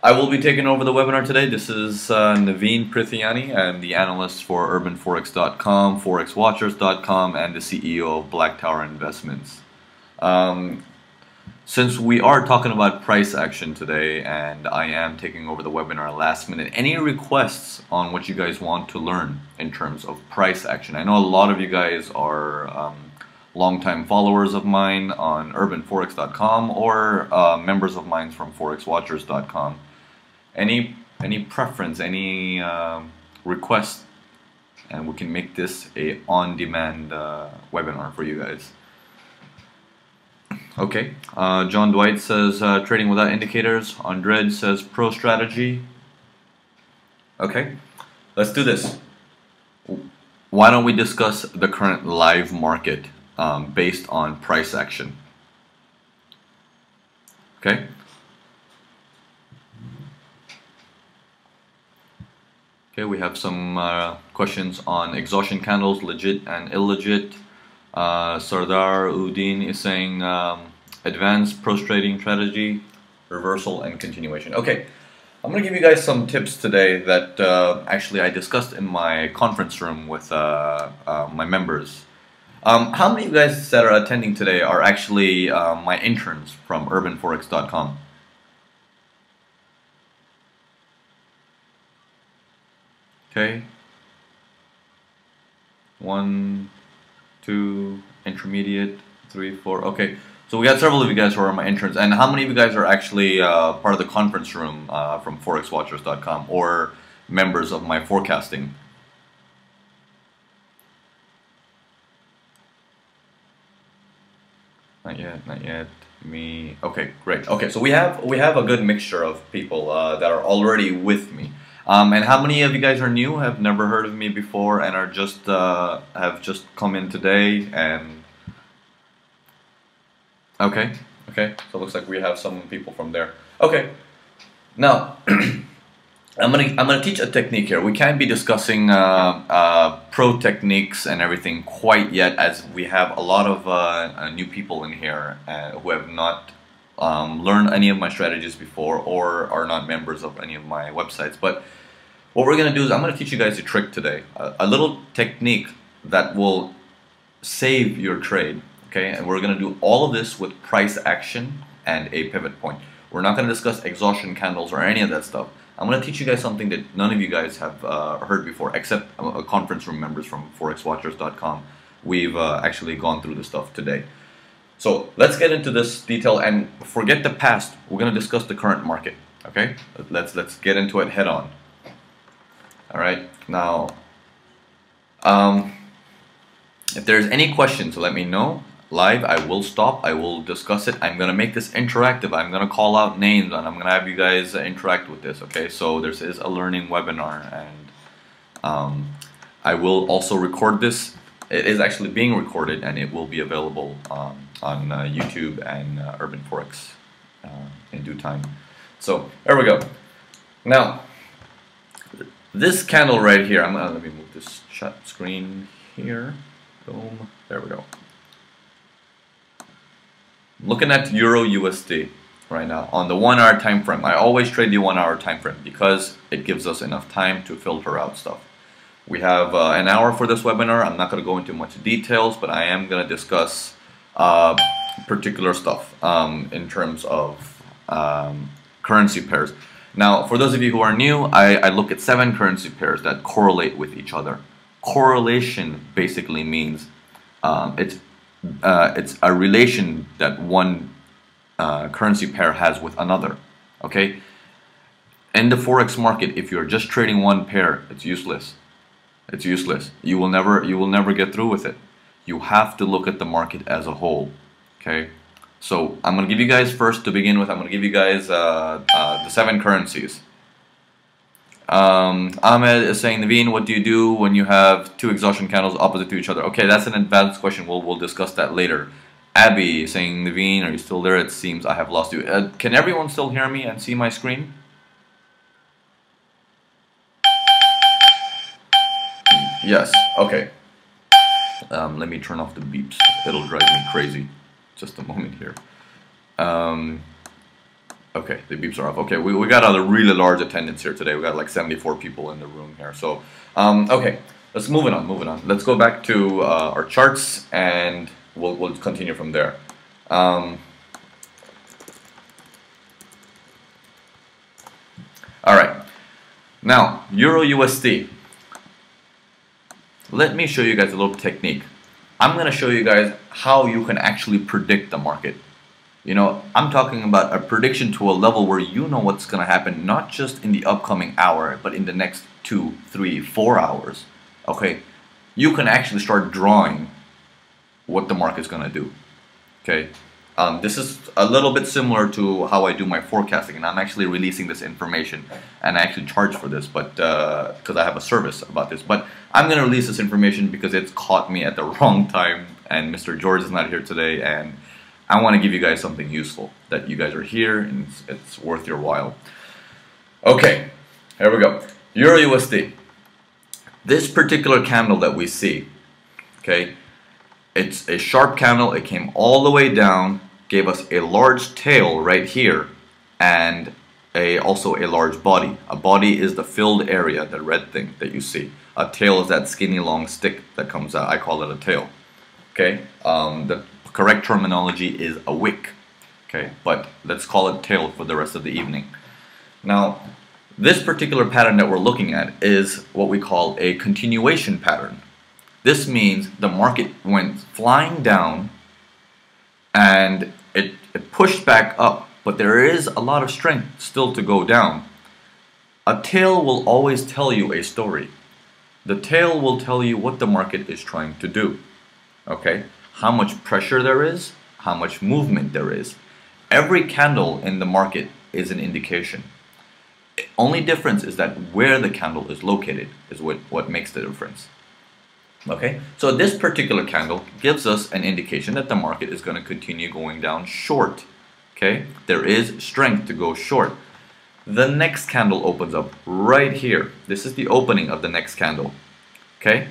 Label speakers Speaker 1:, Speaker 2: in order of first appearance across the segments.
Speaker 1: I will be taking over the webinar today. This is Naveen Prithiani. I'm the analyst for urbanforex.com, forexwatchers.com, and the CEO of Black Tower Investments. Since we are talking about price action today, and I am taking over the webinar last minute, any requests on what you guys want to learn in terms of price action? I know a lot of you guys are longtime followers of mine on urbanforex.com or members of mine from forexwatchers.com. Any preference, any request, and we can make this a on-demand webinar for you guys. Okay, John Dwight says trading without indicators. Andred says pro strategy. Okay, let's do this. Why don't we discuss the current live market based on price action? Okay. Okay, we have some questions on exhaustion candles, legit and illegit. Sardar Udin is saying advanced pro trading strategy, reversal and continuation. Okay, I'm going to give you guys some tips today that actually I discussed in my conference room with my members. How many of you guys that are attending today are actually my interns from urbanforex.com? Okay, 1, 2, intermediate, 3, 4. Okay, so we got several of you guys who are my interns. And how many of you guys are actually part of the conference room from forexwatchers.com or members of my forecasting? Not yet, not yet. Me. Okay, great. Okay, so we have a good mixture of people that are already with me. And how many of you guys are new, have never heard of me before, and are just have just come in today? And okay, so it looks like we have some people from there. Okay, now I'm gonna teach a technique here. We can't be discussing pro techniques and everything quite yet, as we have a lot of new people in here who have not learned any of my strategies before or are not members of any of my websites. But what we're going to do is I'm going to teach you guys a trick today, a little technique that will save your trade. Okay, and we're going to do all of this with price action and a pivot point. We're not going to discuss exhaustion candles or any of that stuff. I'm going to teach you guys something that none of you guys have heard before, except conference room members from forexwatchers.com. We've actually gone through this stuff today. So let's get into this detail and forget the past. We're going to discuss the current market. Okay, let's get into it head on. All right, now if there's any questions, let me know live. I will stop, I will discuss it. I'm gonna make this interactive. I'm gonna call out names and I'm gonna have you guys interact with this. Okay, so this is a learning webinar, and I will also record this. It is actually being recorded, and it will be available on YouTube and Urban Forex in due time. So there we go. Now this candle right here, let me move this shut screen here. Boom. There we go. Looking at Euro USD right now on the 1 hour time frame. I always trade the 1 hour time frame because it gives us enough time to filter out stuff. We have an hour for this webinar. I'm not going to go into much details, but I am going to discuss particular stuff in terms of currency pairs. Now, for those of you who are new, I look at 7 currency pairs that correlate with each other. Correlation basically means it's a relation that one currency pair has with another. Okay, in the forex market, if you're just trading one pair, it's useless. It's useless. You will never get through with it. You have to look at the market as a whole. Okay. So I'm going to give you guys first, to begin with, I'm going to give you guys the 7 currencies. Ahmed is saying, Naveen, what do you do when you have 2 exhaustion candles opposite to each other? Okay, that's an advanced question. We'll discuss that later. Abby is saying, Naveen, are you still there? It seems I have lost you. Can everyone still hear me and see my screen? Yes. Okay. Let me turn off the beeps. It'll drive me crazy. Just a moment here. Okay, the beeps are off. Okay, we got a really large attendance here today. We got like 74 people in the room here. So, okay, let's moving on. Let's go back to our charts and we'll continue from there. All right, now Euro USD. Let me show you guys a little technique. I'm gonna show you guys how you can actually predict the market. You know, I'm talking about a prediction to a level where you know what's going to happen, not just in the upcoming hour, but in the next 2, 3, 4 hours. Okay, you can actually start drawing what the market's going to do. Okay, this is a little bit similar to how I do my forecasting, and I'm actually releasing this information, and I actually charge for this, but because I have a service about this. But I'm going to release this information because it's caught me at the wrong time, and Mr. George is not here today, and I want to give you guys something useful, that you guys are here and it's worth your while. Okay, here we go. Euro USD. This particular candle that we see, okay, it's a sharp candle. It came all the way down, gave us a large tail right here, and also a large body. A body is the filled area, the red thing that you see. A tail is that skinny long stick that comes out. I call it a tail. Okay, the correct terminology is a wick, okay, but let's call it tail for the rest of the evening. Now, this particular pattern that we're looking at is what we call a continuation pattern. This means the market went flying down and it pushed back up, but there is a lot of strength still to go down. A tail will always tell you a story. The tail will tell you what the market is trying to do, okay? How much pressure there is, how much movement there is. Every candle in the market is an indication. The only difference is that where the candle is located is what makes the difference. Okay, so this particular candle gives us an indication that the market is going to continue going down short. Okay, there is strength to go short. The next candle opens up right here. This is the opening of the next candle. Okay,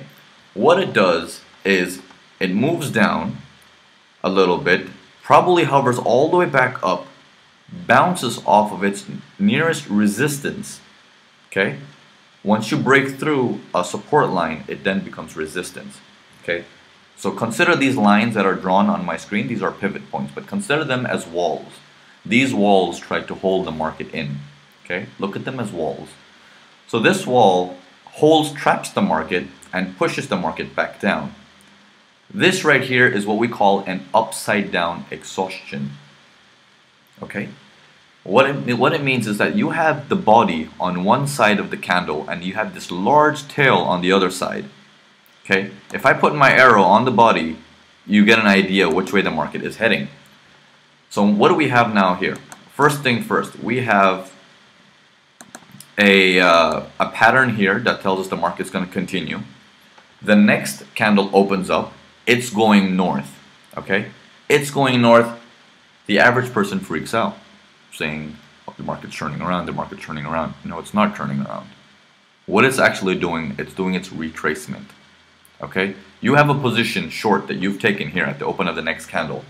Speaker 1: what it does is it moves down a little bit, probably hovers all the way back up, bounces off of its nearest resistance. Okay, once you break through a support line, it then becomes resistance. Okay, so consider these lines that are drawn on my screen. These are pivot points, but consider them as walls. These walls try to hold the market in. Okay, look at them as walls. So this wall traps the market and pushes the market back down. This right here is what we call an upside down exhaustion. Okay, what it means is that you have the body on one side of the candle and you have this large tail on the other side. Okay, if I put my arrow on the body, you get an idea which way the market is heading. So what do we have now here? First thing first, we have a pattern here that tells us the market's going to continue. The next candle opens up. It's going north, okay? It's going north. The average person freaks out, saying, oh, the market's turning around, the market's turning around. No, it's not turning around. What it's actually doing, it's doing its retracement, okay? You have a position short that you've taken here at the open of the next candle.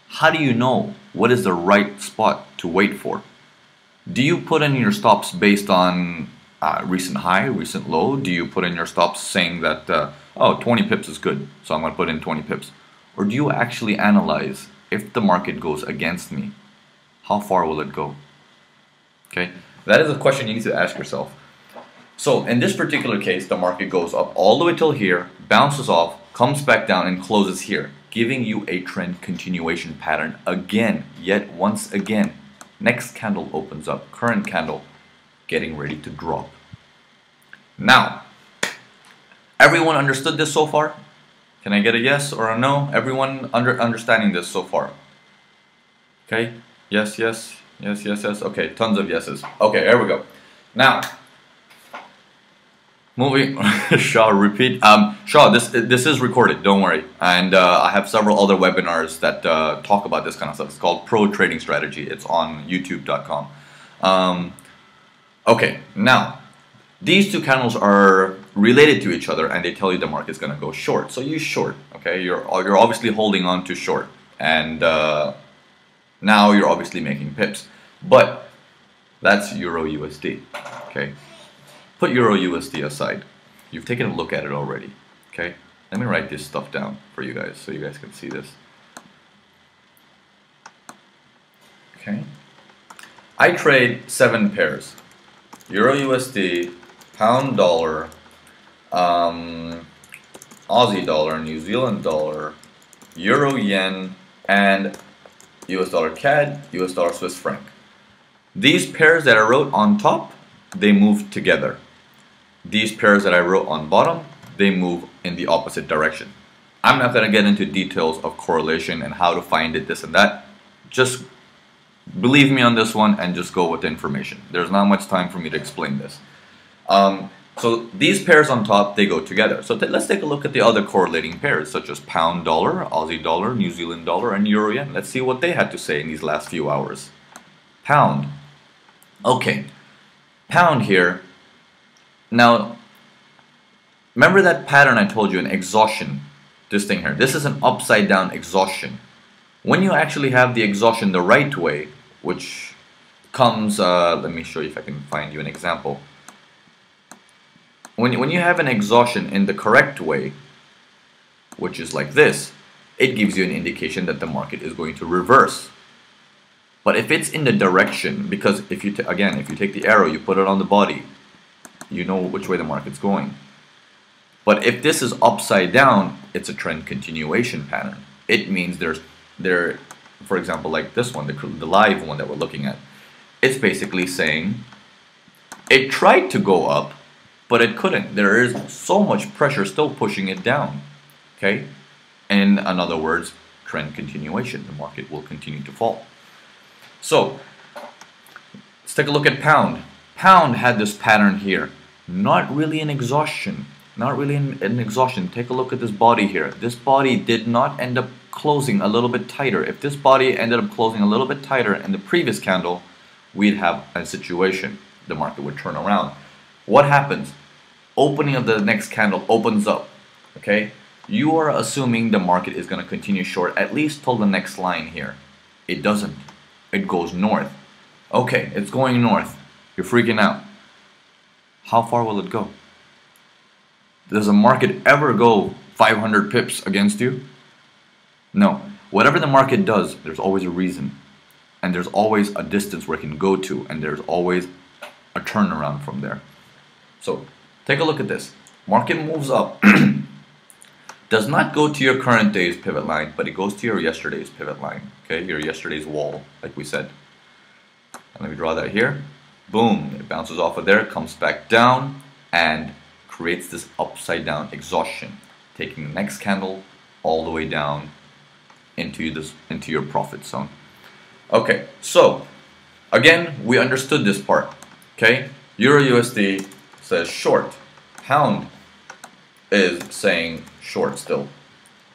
Speaker 1: How do you know what is the right spot to wait for? Do you put in your stops based on recent high, recent low? Do you put in your stops saying that, oh, 20 pips is good, so I'm going to put in 20 pips? Or do you actually analyze, if the market goes against me, how far will it go? Okay, that is a question you need to ask yourself. So in this particular case, the market goes up all the way till here, bounces off, comes back down and closes here, giving you a trend continuation pattern again, yet once again. Next candle opens up, current candle getting ready to drop. Now, everyone understood this so far? Can I get a yes or a no? Everyone understanding this so far? Okay, yes, yes, yes, yes, yes. Okay, tons of yeses. Okay, here we go. Now, moving, Shaw, repeat. Shaw, this is recorded, don't worry. And I have several other webinars that talk about this kind of stuff. It's called Pro Trading Strategy. It's on youtube.com. Okay, now, these two candles are related to each other and they tell you the market's going to go short. So you short, okay? You're obviously holding on to short. And now you're obviously making pips. But that's Euro USD. Okay, put Euro USD aside. You've taken a look at it already. Okay, let me write this stuff down for you guys so you guys can see this. Okay, I trade 7 pairs: Euro USD, Pound Dollar, Aussie Dollar, New Zealand Dollar, Euro Yen, and US Dollar CAD, US Dollar Swiss Franc. These pairs that I wrote on top, they move together. These pairs that I wrote on bottom, they move in the opposite direction. I'm not going to get into details of correlation and how to find it, this and that. Just believe me on this one and just go with the information. There's not much time for me to explain this. So these pairs on top, they go together. So let's take a look at the other correlating pairs, such as Pound Dollar, Aussie Dollar, New Zealand Dollar, and Euro Yen. Let's see what they had to say in these last few hours. Pound. Okay, Pound here. Now, remember that pattern I told you, an exhaustion, this thing here. This is an upside down exhaustion. When you actually have the exhaustion the right way, which comes, let me show you if I can find you an example. When you have an exhaustion in the correct way, which is like this, it gives you an indication that the market is going to reverse. But if it's in the direction, because if you take the arrow, you put it on the body, you know which way the market's going. But if this is upside down, it's a trend continuation pattern. It means for example, like this one, the live one that we're looking at, it's basically saying it tried to go up, but it couldn't. There is so much pressure still pushing it down. Okay? In other words, trend continuation. The market will continue to fall. So, let's take a look at Pound. Pound had this pattern here. Not really an exhaustion. Not really an exhaustion. Take a look at this body here. This body did not end up closing a little bit tighter. If this body ended up closing a little bit tighter in the previous candle, we'd have a situation. The market would turn around. What happens? Opening of the next candle opens up. Okay? You are assuming the market is going to continue short at least till the next line here. It doesn't. It goes north. Okay, it's going north. You're freaking out. How far will it go? Does the market ever go 500 pips against you? No. Whatever the market does, there's always a reason. And there's always a distance where it can go to. And there's always a turnaround from there. So, take a look at this. Market moves up. Does not go to your current day's pivot line, but it goes to your yesterday's pivot line. Okay, your yesterday's wall, like we said. And let me draw that here. Boom, it bounces off of there, comes back down, and creates this upside down exhaustion, taking the next candle all the way down into your profit zone. Okay, so again, we understood this part. Okay, Euro USD says short. Pound is saying short still.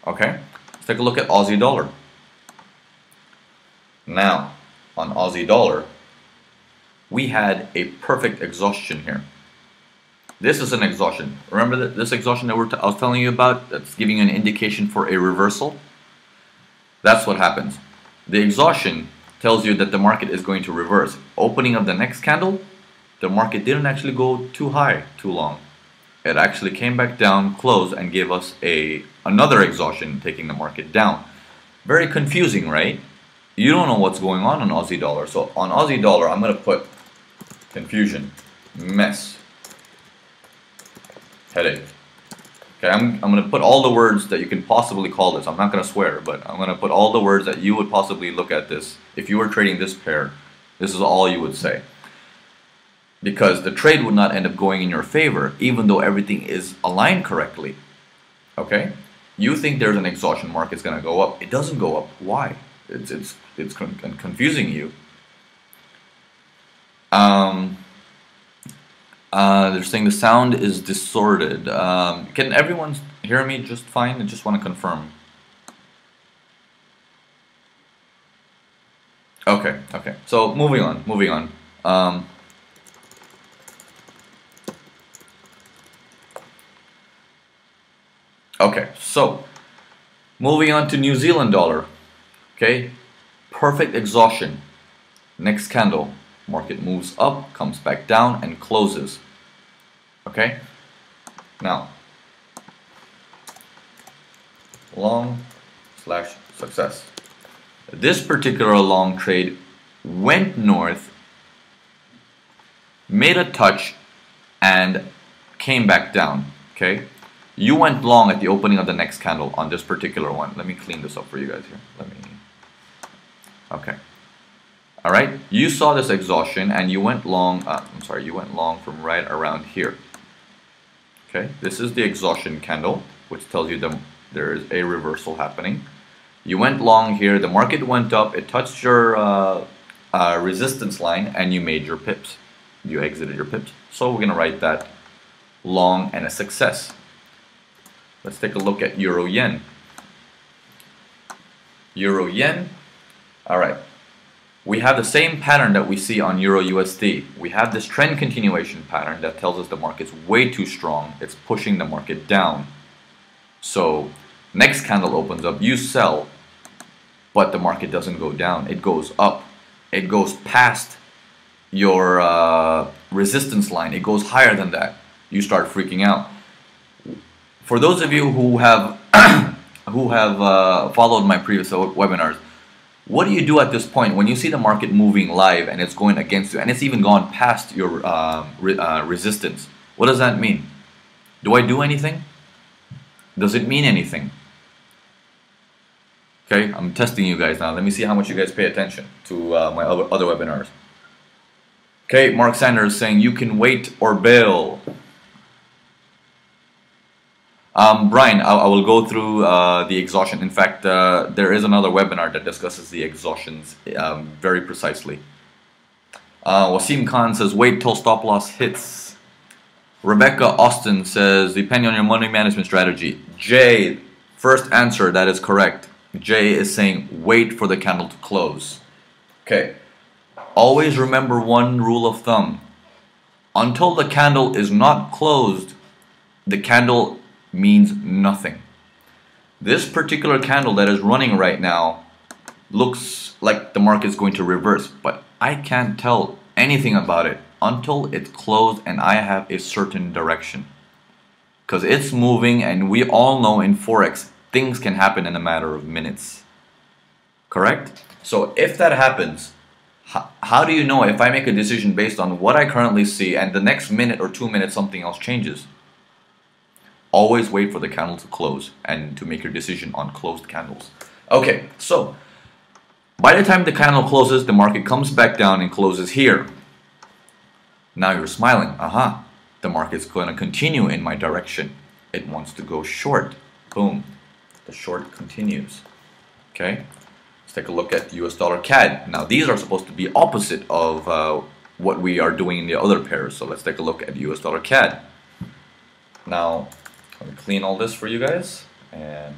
Speaker 1: Okay, let's take a look at Aussie dollar. Now, on Aussie dollar, we had a perfect exhaustion here. This is an exhaustion. Remember this exhaustion that I was telling you about? That's giving you an indication for a reversal. That's what happens. The exhaustion tells you that the market is going to reverse. Opening of the next candle, the market didn't actually go too high, too long. It actually came back down, closed, and gave us another exhaustion, taking the market down. Very confusing, right? You don't know what's going on Aussie dollar. So on Aussie dollar, I'm going to put confusion, mess, headache. Okay, I'm going to put all the words that you can possibly call this. I'm not going to swear, but I'm going to put all the words that you would possibly look at this. If you were trading this pair, this is all you would say. Because the trade would not end up going in your favor, even though everything is aligned correctly. Okay? You think there's an exhaustion market is going to go up. It doesn't go up. Why? It's confusing you. They're saying the sound is distorted. Can everyone hear me just fine? I just want to confirm. Okay, okay. So moving on. Okay, so moving on to New Zealand dollar. Okay, perfect exhaustion. next candle, market moves up, comes back down, and closes. Okay? Now, long slash success. This particular long trade went north, made a touch, and came back down. Okay? You went long at the opening of the next candle on this particular one. Let me clean this up for you guys here. Okay. All right. You saw this exhaustion and you went long. You went long from right around here. Okay. This is the exhaustion candle, which tells you there is a reversal happening. You went long here. The market went up. It touched your resistance line, and you made your pips. You exited your pips. So we're gonna write that long and a success. Let's take a look at Euro Yen. Euro Yen. All right. We have the same pattern that we see on Euro USD. We have this trend continuation pattern that tells us the market's way too strong. It's pushing the market down. So next candle opens up, you sell, but the market doesn't go down. It goes up. It goes past your resistance line. It goes higher than that. You start freaking out. For those of you who have followed my previous webinars, what do you do at this point when you see the market moving live and it's going against you and it's even gone past your resistance? What does that mean? Do I do anything? Does it mean anything? Okay, I'm testing you guys now. Let me see how much you guys pay attention to my other webinars. Okay, Mark Sanders saying you can wait or bail. Brian, I will go through the exhaustion. In fact, there is another webinar that discusses the exhaustions very precisely. Wasim Khan says, wait till stop loss hits. Rebecca Austin says, depending on your money management strategy. Jay, first answer, that is correct. Jay is saying, wait for the candle to close. Okay, always remember one rule of thumb. Until the candle is not closed, the candle means nothing. This particular candle that is running right now looks like the market is going to reverse, but I can't tell anything about it until it's closed and I have a certain direction, because it's moving, and we all know in Forex things can happen in a matter of minutes. Correct? So if that happens, how do you know if I make a decision based on what I currently see and the next minute or 2 minutes something else changes? Always wait for the candle to close and to make your decision on closed candles. Okay, so by the time the candle closes, the market comes back down and closes here. Now you're smiling. The market's going to continue in my direction. It wants to go short. Boom. The short continues. Okay, let's take a look at US dollar CAD. Now these are supposed to be opposite of what we are doing in the other pairs. So let's take a look at US dollar CAD. Now, let me clean all this for you guys, and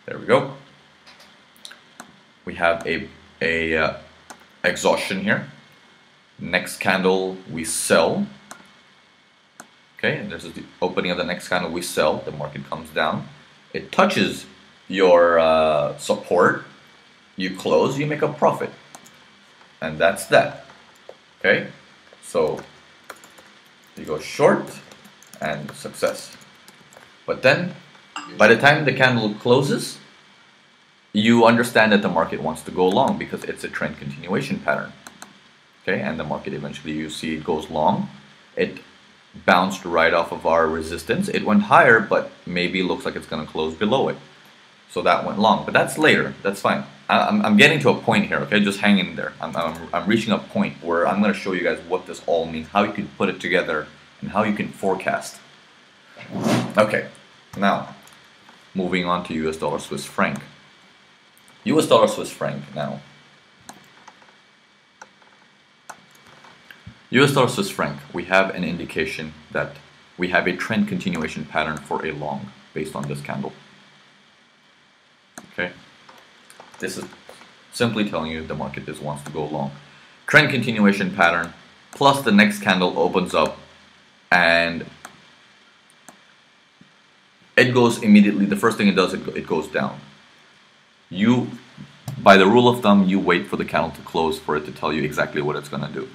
Speaker 1: there we go. We have a exhaustion here. Next candle we sell. Okay, and this is the opening of the next candle we sell. The market comes down. It touches your support. You close. You make a profit, and that's that. Okay, so you go short and success. But then, by the time the candle closes, you understand that the market wants to go long because it's a trend continuation pattern. Okay, and the market eventually, you see it goes long. It bounced right off of our resistance. It went higher, but maybe looks like it's going to close below it. So that went long, but that's later. That's fine. I'm getting to a point here. Okay, just hang in there. I'm reaching a point where I'm going to show you guys what this all means, how you can put it together, and how you can forecast. Okay, now moving on to US dollar Swiss franc. US dollar Swiss franc now. US dollar Swiss franc, we have an indication that we have a trend continuation pattern for a long based on this candle. Okay, this is simply telling you the market just wants to go long. Trend continuation pattern plus the next candle opens up and it goes immediately. The first thing it does, it goes down. You by the rule of thumb, you wait for the candle to close for it to tell you exactly what it's going to do.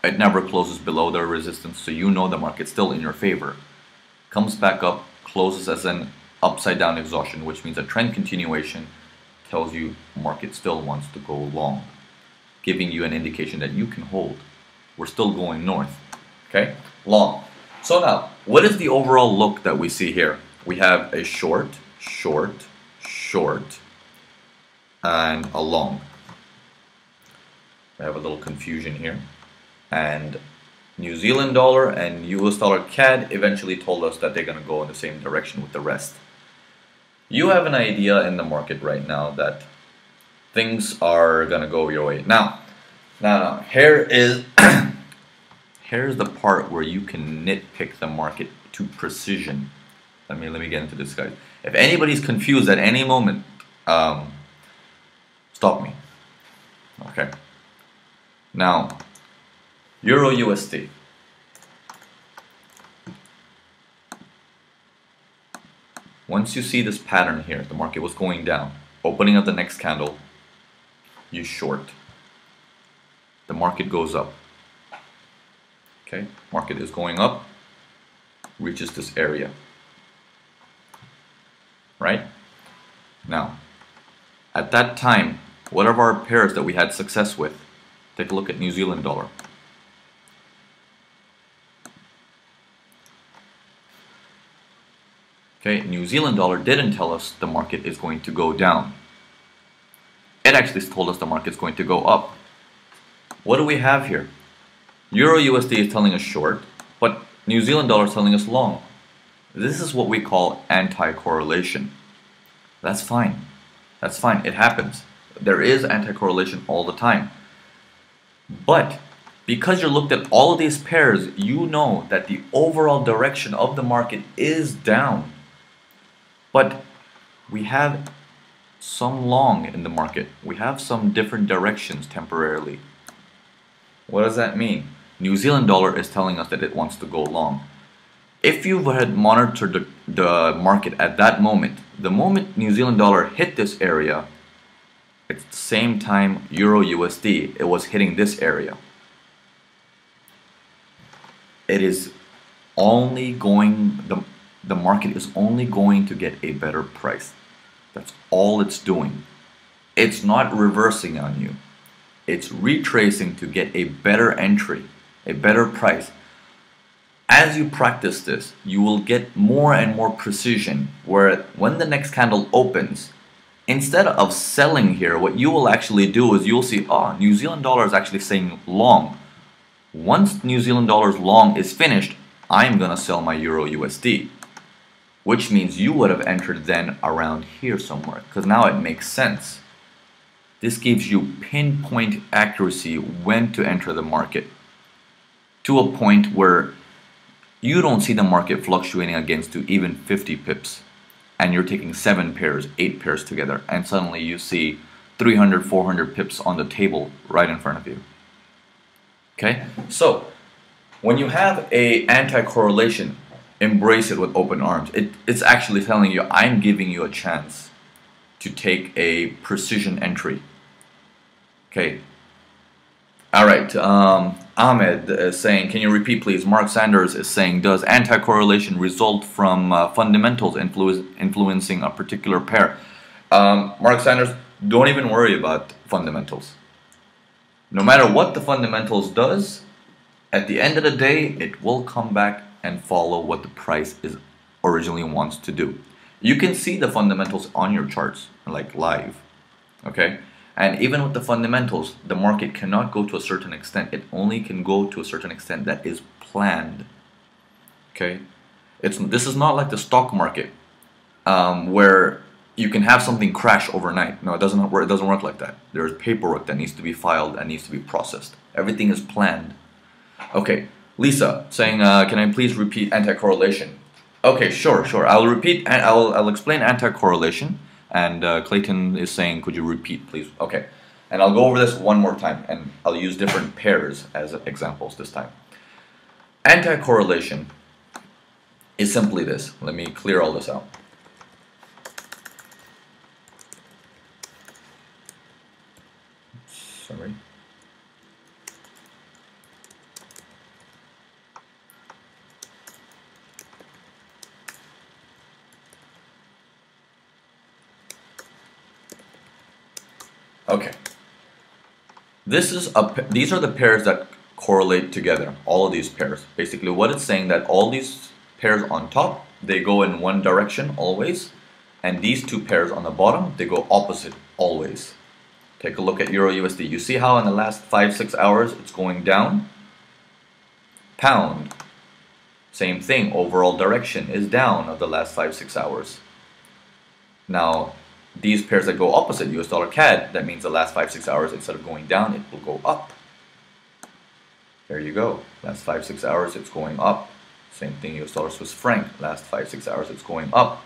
Speaker 1: It never closes below the resistance, so you know the market's still in your favor. Comes back up, closes as an upside down exhaustion, which means a trend continuation, tells you market still wants to go long, giving you an indication that you can hold. We're still going north, okay? Long. So now, what is the overall look that we see here? We have a short, short, short, and a long. I have a little confusion here. And New Zealand dollar and US dollar CAD eventually told us that they're going to go in the same direction with the rest. You have an idea in the market right now that things are going to go your way. Now, here is here's the part where you can nitpick the market to precision. Let me get into this, guys. If anybody's confused at any moment, stop me. Okay. Now, Euro USD. Once you see this pattern here, the market was going down, opening up the next candle, you short. The market goes up. Okay, market is going up, reaches this area. Right? Now, at that time, whatever our pairs that we had success with, take a look at New Zealand dollar. Okay, New Zealand dollar didn't tell us the market is going to go down. It actually told us the market's going to go up. What do we have here? Euro USD is telling us short, but New Zealand dollar is telling us long. This is what we call anti-correlation. That's fine. That's fine. It happens. There is anti-correlation all the time. But because you looked at all of these pairs, you know that the overall direction of the market is down. But we have some long in the market. We have some different directions temporarily. What does that mean? New Zealand dollar is telling us that it wants to go long. If you had monitored the market at that moment, the moment New Zealand dollar hit this area, at the same time Euro USD, it was hitting this area. It is only going, the market is only going to get a better price. That's all it's doing. It's not reversing on you. It's retracing to get a better entry, a better price. As you practice this, you will get more and more precision, where when the next candle opens, instead of selling here, what you will actually do is you'll see, oh, New Zealand dollar is actually saying long. Once New Zealand dollar's long is finished, I'm gonna sell my Euro USD. Which means you would have entered then around here somewhere, because now it makes sense. This gives you pinpoint accuracy when to enter the market, to a point where you don't see the market fluctuating against you even 50 pips, and you're taking 7 pairs, 8 pairs together, and suddenly you see 300, 400 pips on the table right in front of you. Okay, so when you have a anti-correlation, embrace it with open arms. It's actually telling you, I'm giving you a chance to take a precision entry. Okay. All right. Ahmed is saying, can you repeat please? Mark Sanders is saying, does anti-correlation result from fundamentals influencing a particular pair? Mark Sanders, don't even worry about fundamentals. No matter what the fundamentals does, at the end of the day, it will come back and follow what the price is originally wants to do. You can see the fundamentals on your charts, like live, okay? And even with the fundamentals, the market cannot go to a certain extent. It only can go to a certain extent that is planned, okay? This is not like the stock market, where you can have something crash overnight. No, it doesn't work like that. There's paperwork that needs to be filed and needs to be processed. Everything is planned. Okay, Lisa saying, can I please repeat anti-correlation? Okay, sure. I'll repeat, and I'll explain anti-correlation. And Clayton is saying, could you repeat, please? Okay, and I'll go over this one more time, and I'll use different pairs as examples this time. Anti-correlation is simply this. Let me clear all this out. Sorry. Okay. These are the pairs that correlate together. All of these pairs. Basically, what it's saying that all these pairs on top, they go in one direction always, and these two pairs on the bottom, they go opposite always. Take a look at Euro USD. You see how in the last 5-6 hours it's going down? Pound. Same thing. Overall direction is down of the last 5-6 hours. Now, these pairs that go opposite, US dollar CAD, that means the last 5-6 hours, instead of going down, it will go up. There you go. Last 5-6 hours, it's going up. Same thing, US dollar Swiss franc. Last 5-6 hours, it's going up.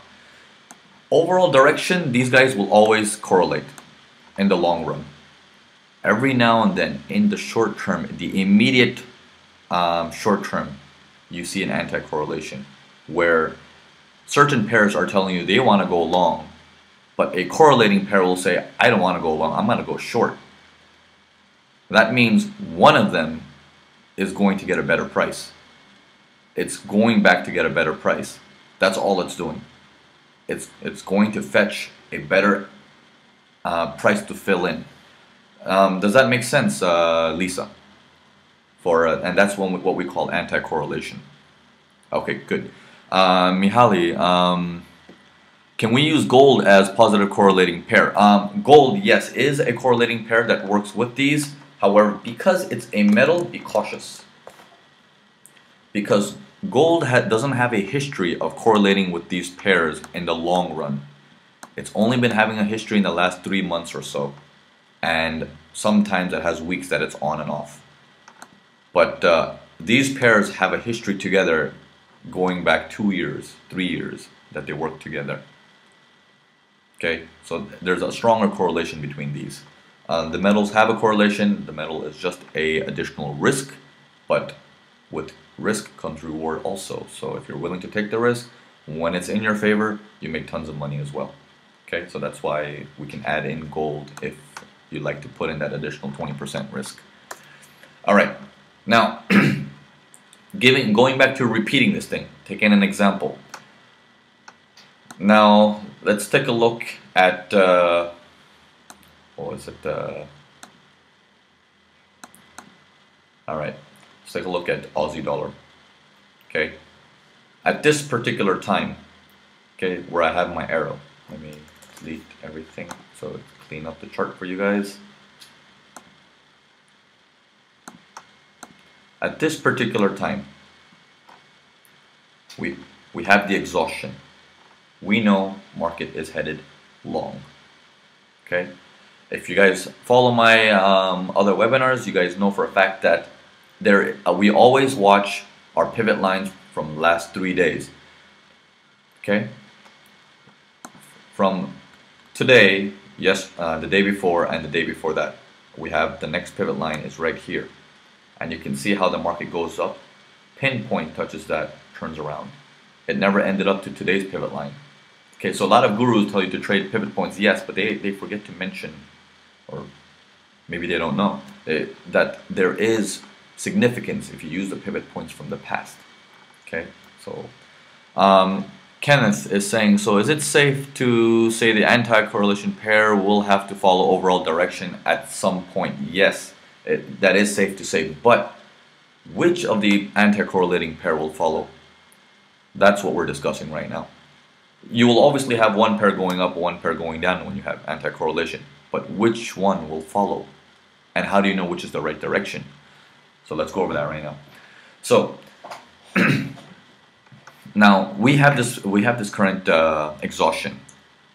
Speaker 1: Overall direction, these guys will always correlate in the long run. Every now and then, in the short term, the immediate short term, you see an anti-correlation where certain pairs are telling you they want to go long, but a correlating pair will say, I don't want to go long, I'm going to go short. That means one of them is going to get a better price. It's going back to get a better price. That's all it's doing. It's going to fetch a better price to fill in. Does that make sense, Lisa? And that's what we call anti-correlation. Okay, good. Mihaly, can we use gold as positive correlating pair? Gold, yes, is a correlating pair that works with these. However, because it's a metal, be cautious. Because gold doesn't have a history of correlating with these pairs in the long run. It's only been having a history in the last 3 months or so. And sometimes it has weeks that it's on and off. But these pairs have a history together going back 2 years, 3 years that they work together. Okay, so there's a stronger correlation between these. The metals have a correlation. The metal is just a additional risk, but with risk comes reward also. So if you're willing to take the risk, when it's in your favor, you make tons of money as well. Okay, so that's why we can add in gold if you like to put in that additional 20% risk. All right, now going back to repeating this thing, taking an example. Now let's take a look at what was it? All right, let's take a look at Aussie dollar. Okay, at this particular time, okay, where I have my arrow. Let me delete everything so clean up the chart for you guys. At this particular time, we have the exhaustion. We know market is headed long. Okay, if you guys follow my other webinars, you guys know for a fact that we always watch our pivot lines from the last 3 days. Okay, from today, yes, the day before and the day before that, we have the next pivot line is right here, and you can see how the market goes up, pinpoint touches that, turns around. It never ended up to today's pivot line. Okay, so a lot of gurus tell you to trade pivot points, yes, but they forget to mention, or maybe they don't know, that there is significance if you use the pivot points from the past. Okay, so Kenneth is saying, so is it safe to say the anti-correlation pair will have to follow overall direction at some point? Yes, that is safe to say, but which of the anti-correlating pair will follow? That's what we're discussing right now. You will obviously have one pair going up, one pair going down when you have anti-correlation, but which one will follow? And how do you know which is the right direction? So let's go over that right now. So now we have this current exhaustion.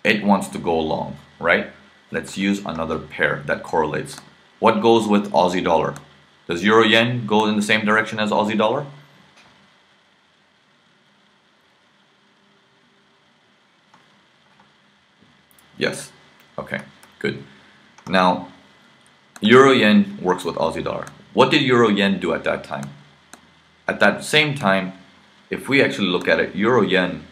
Speaker 1: It wants to go long, right? Let's use another pair that correlates. What goes with Aussie dollar? Does Euro Yen go in the same direction as Aussie dollar? Yes. Okay, good. Now, Euro Yen works with Aussie dollar. What did Euro Yen do at that time? At that same time, if we actually look at it, Euro Yen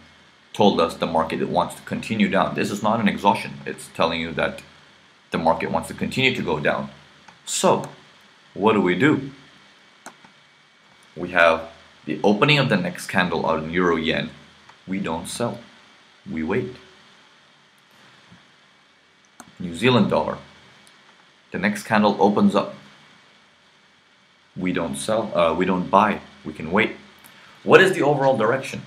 Speaker 1: told us the market wants to continue down. This is not an exhaustion. It's telling you that the market wants to continue to go down. So, what do? We have the opening of the next candle on Euro Yen. We don't sell. We wait. New Zealand dollar. The next candle opens up. We don't sell. We don't buy. We can wait. What is the overall direction?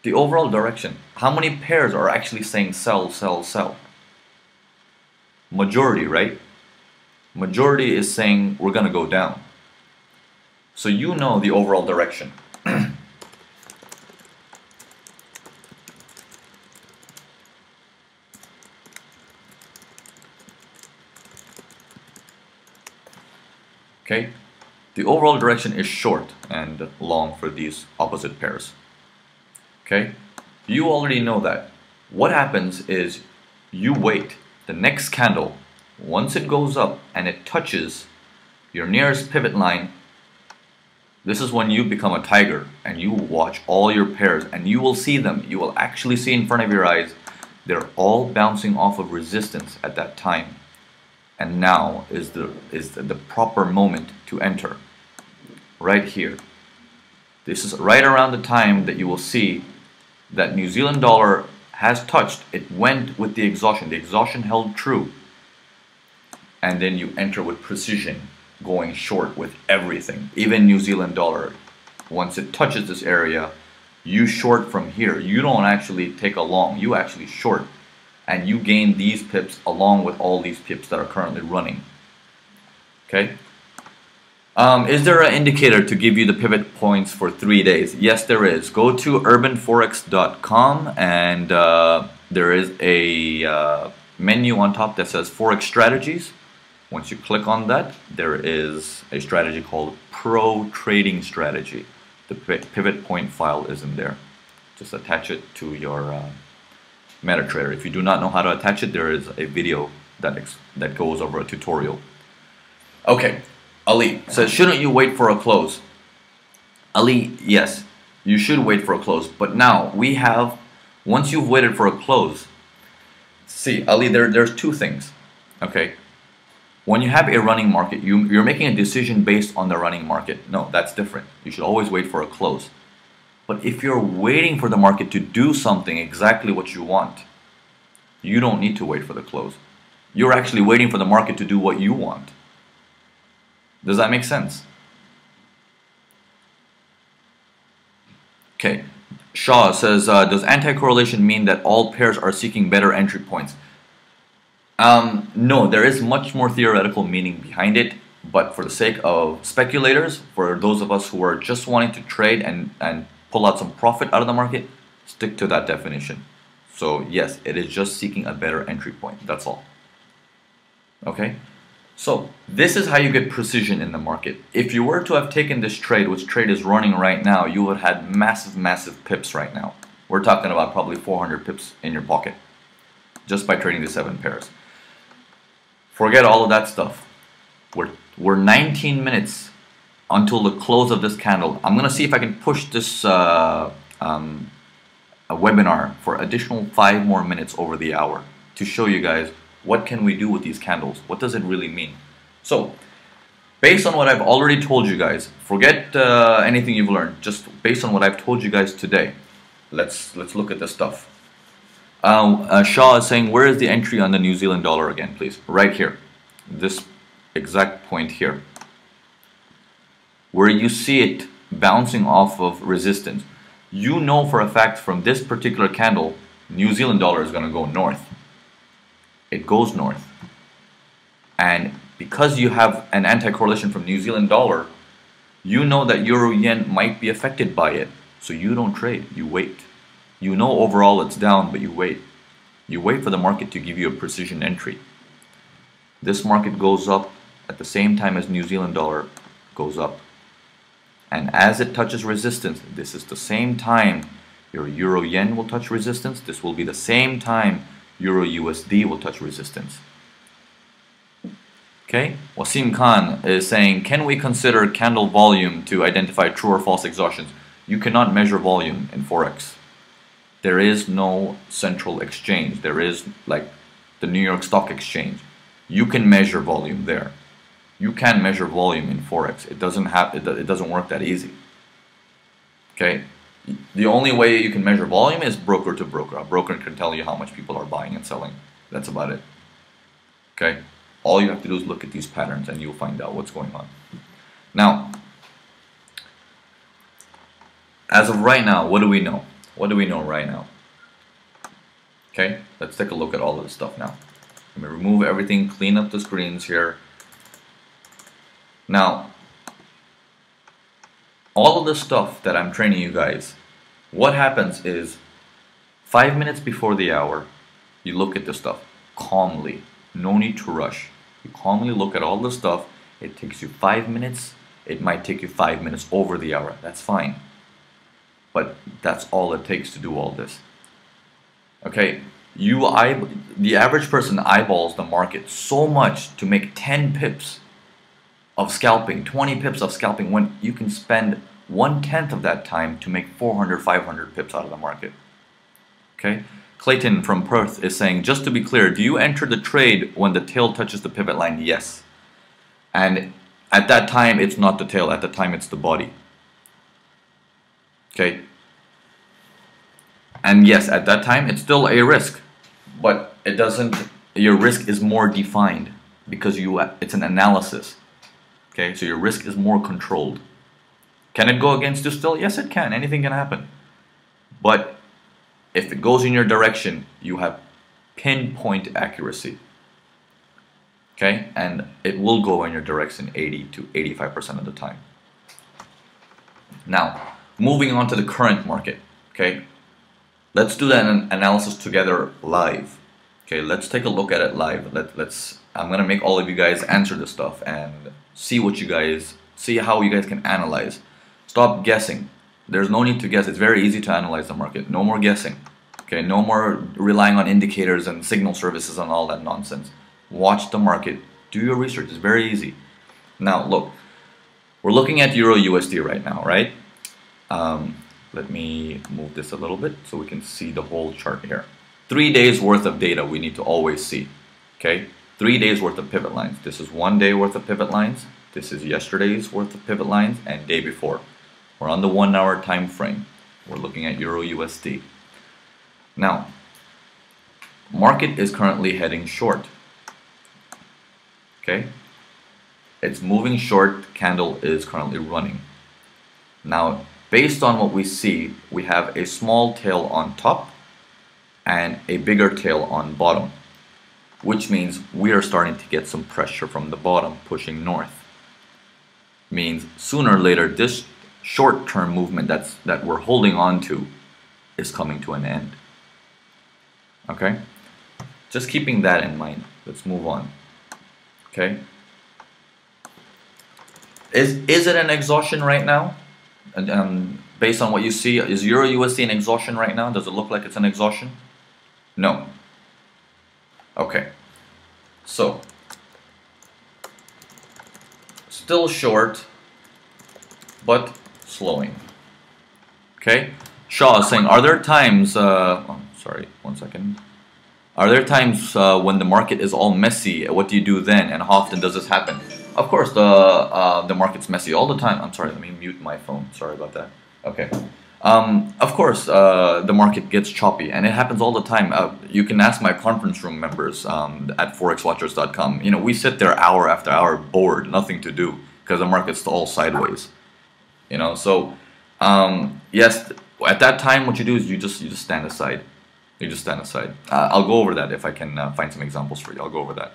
Speaker 1: The overall direction. How many pairs are actually saying sell, sell, sell? Majority, right? Majority is saying we're gonna go down. So you know the overall direction. Okay? The overall direction is short and long for these opposite pairs. Okay? You already know that. What happens is you wait. The next candle, once it goes up and it touches your nearest pivot line, this is when you become a tiger and you watch all your pairs and you will see them. You will actually see in front of your eyes. They're all bouncing off of resistance at that time. And now is the proper moment to enter. Right here. This is right around the time that you will see that New Zealand dollar has touched. It went with the exhaustion. The exhaustion held true. And then you enter with precision, going short with everything. Even New Zealand dollar, once it touches this area, you short from here. You don't actually take a long, you actually short. And you gain these pips along with all these pips that are currently running. Okay? Is there an indicator to give you the pivot points for 3 days? Yes, there is. Go to urbanforex.com and there is a menu on top that says Forex Strategies. Once you click on that, there is a strategy called Pro Trading Strategy. The pivot point file is in there. Just attach it to your MetaTrader. If you do not know how to attach it, there is a video that goes over a tutorial. Okay. Ali says, shouldn't you wait for a close? Ali, yes, you should wait for a close. But now we have, once you've waited for a close, see, Ali, there's two things. Okay, when you have a running market, you're making a decision based on the running market. No, that's different. You should always wait for a close. But if you're waiting for the market to do something exactly what you want, you don't need to wait for the close. You're actually waiting for the market to do what you want. Does that make sense? Okay. Shaw says, does anti-correlation mean that all pairs are seeking better entry points? No, there is much more theoretical meaning behind it, but for the sake of speculators, for those of us who are just wanting to trade and pull out some profit out of the market, stick to that definition. So yes, it is just seeking a better entry point. That's all. Okay? So this is how you get precision in the market. If you were to have taken this trade, which trade is running right now, you would have had massive pips right now. We're talking about probably 400 pips in your pocket just by trading the 7 pairs. Forget all of that stuff. We're 19 minutes until the close of this candle. I'm gonna see if I can push this a webinar for additional 5 more minutes over the hour to show you guys what can we do with these candles? What does it really mean? So, based on what I've already told you guys, forget anything you've learned. Just based on what I've told you guys today, let's look at this stuff. Shaw is saying, where is the entry on the New Zealand dollar again, please? Right here, this exact point here, where you see it bouncing off of resistance. You know for a fact from this particular candle, New Zealand dollar is going to go north. It goes north. And because you have an anti-correlation from New Zealand dollar, you know that Euro Yen might be affected by it. So you don't trade, you wait. You know overall it's down, but you wait. You wait for the market to give you a precision entry. This market goes up at the same time as New Zealand dollar goes up. And as it touches resistance, this is the same time your Euro Yen will touch resistance. This will be the same time Euro USD will touch resistance. Okay, Wasim Khan is saying, can we consider candle volume to identify true or false exhaustions? You cannot measure volume in Forex. There is no central exchange. There is like the New York Stock Exchange. You can measure volume there. You can't measure volume in Forex. It doesn't work that easy. Okay? The only way you can measure volume is broker to broker. A broker can tell you how much people are buying and selling. That's about it. Okay? All you have to do is look at these patterns and you'll find out what's going on. Now, as of right now, what do we know? What do we know right now? Okay, let's take a look at all of this stuff now. Let me remove everything, clean up the screens here. Now, all of this stuff that I'm training you guys, what happens is 5 minutes before the hour, you look at this stuff calmly. No need to rush. You calmly look at all this stuff. It takes you 5 minutes. It might take you 5 minutes over the hour. That's fine. But that's all it takes to do all this. Okay, the average person eyeballs the market so much to make 10 pips of scalping, 20 pips of scalping, when you can spend 1/10 of that time to make 400, 500 pips out of the market. Okay, Clayton from Perth is saying, just to be clear, do you enter the trade when the tail touches the pivot line? Yes. And at that time, it's not the tail. At the time, it's the body. Okay. And yes, at that time, it's still a risk. But it doesn't, your risk is more defined because it's an analysis. Okay, so your risk is more controlled. Can it go against you still? Yes, it can. Anything can happen. But if it goes in your direction, you have pinpoint accuracy. Okay, and it will go in your direction 80 to 85% of the time. Now, moving on to the current market. Okay, let's do that analysis together live. Okay, let's take a look at it live. I'm gonna make all of you guys answer this stuff and see how you guys can analyze. Stop guessing. There's no need to guess. It's very easy to analyze the market. No more guessing. Okay, no more relying on indicators and signal services and all that nonsense. Watch the market. Do your research. It's very easy. Now, look. We're looking at Euro USD right now, right? Let me move this a little bit so we can see the whole chart here. 3 days worth of data we need to always see. Okay? 3 days worth of pivot lines. This is 1 day worth of pivot lines. This is yesterday's worth of pivot lines and day before. We're on the 1 hour time frame. We're looking at Euro USD. Now, market is currently heading short. Okay? It's moving short, candle is currently running. Now, based on what we see, we have a small tail on top and a bigger tail on bottom, which means we are starting to get some pressure from the bottom pushing north. Means sooner or later this short-term movement that we're holding on to is coming to an end. Okay? Just keeping that in mind. Let's move on. Okay? Is it an exhaustion right now? And based on what you see, is Euro USD an exhaustion right now? Does it look like it's an exhaustion? No. Okay. So, still short, but slowing. Okay? Shaw is saying, are there times, sorry, 1 second. Are there times when the market is all messy? What do you do then? And how often does this happen? Of course, the market's messy all the time. I'm sorry, let me mute my phone. Sorry about that. Okay. Of course, the market gets choppy, and it happens all the time. You can ask my conference room members at forexwatchers.com. You know, we sit there hour after hour, bored, nothing to do, because the market's all sideways. You know, so yes, at that time, what you do is you just stand aside. You just stand aside. I'll go over that if I can find some examples for you. I'll go over that.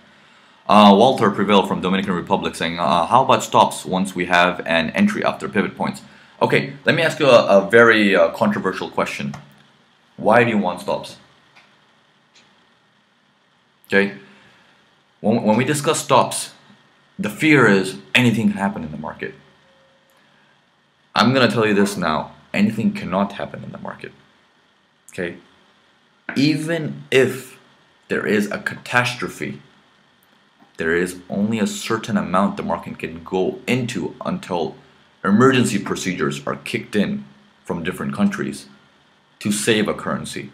Speaker 1: Walter Prevail from Dominican Republic saying, how about stops once we have an entry after pivot points? Okay, let me ask you a very controversial question. Why do you want stops? Okay, when we discuss stops, the fear is anything can happen in the market. I'm going to tell you this now. Anything cannot happen in the market. Okay, even if there is a catastrophe, there is only a certain amount the market can go into until emergency procedures are kicked in from different countries to save a currency.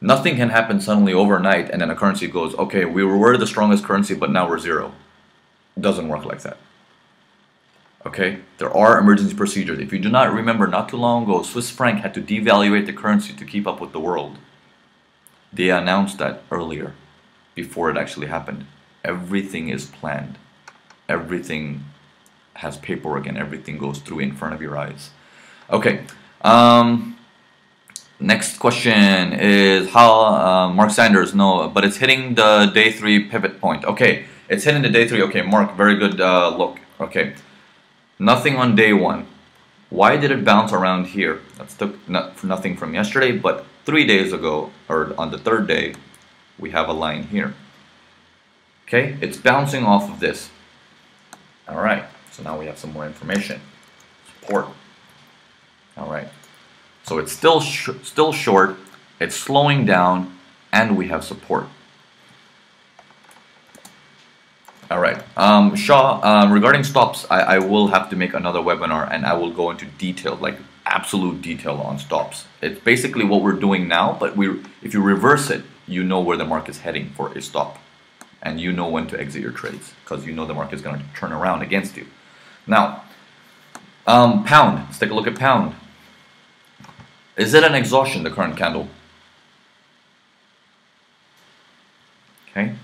Speaker 1: Nothing can happen suddenly overnight and then a currency goes, okay, we were the strongest currency, but now we're zero. Doesn't work like that. Okay, there are emergency procedures. If you do not remember, not too long ago, Swiss franc had to devaluate the currency to keep up with the world. They announced that earlier, before it actually happened. Everything is planned. Everything has paperwork and everything goes through in front of your eyes. Okay, next question is how Mark Sanders, no, but it's hitting the day 3 pivot point. Okay, it's hitting the day 3. Okay, Mark, very good look. Okay. Nothing on day 1. Why did it bounce around here? That's nothing from yesterday, but 3 days ago, or on the 3rd day, we have a line here. Okay, it's bouncing off of this. Alright, so now we have some more information. Support. Alright, so it's still short, it's slowing down, and we have support. Alright, Shaw, regarding stops, I will have to make another webinar and I will go into detail, like absolute detail on stops. It's basically what we're doing now, but if you reverse it, you know where the market's heading for a stop. And you know when to exit your trades, because you know the market's going to turn around against you. Now, pound, let's take a look at pound. Is it an exhaustion, the current candle? Okay.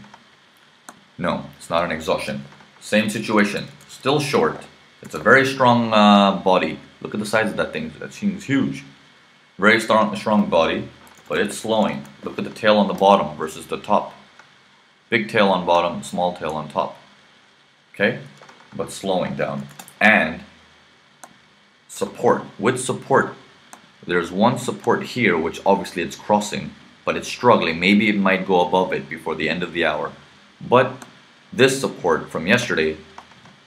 Speaker 1: No, it's not an exhaustion. Same situation, still short. It's a very strong body. Look at the size of that thing. That seems huge. Very strong body, but it's slowing. Look at the tail on the bottom versus the top. Big tail on bottom, small tail on top. Okay, but slowing down. And support. With support, there's one support here, which obviously it's crossing, but it's struggling. Maybe it might go above it before the end of the hour. But this support from yesterday,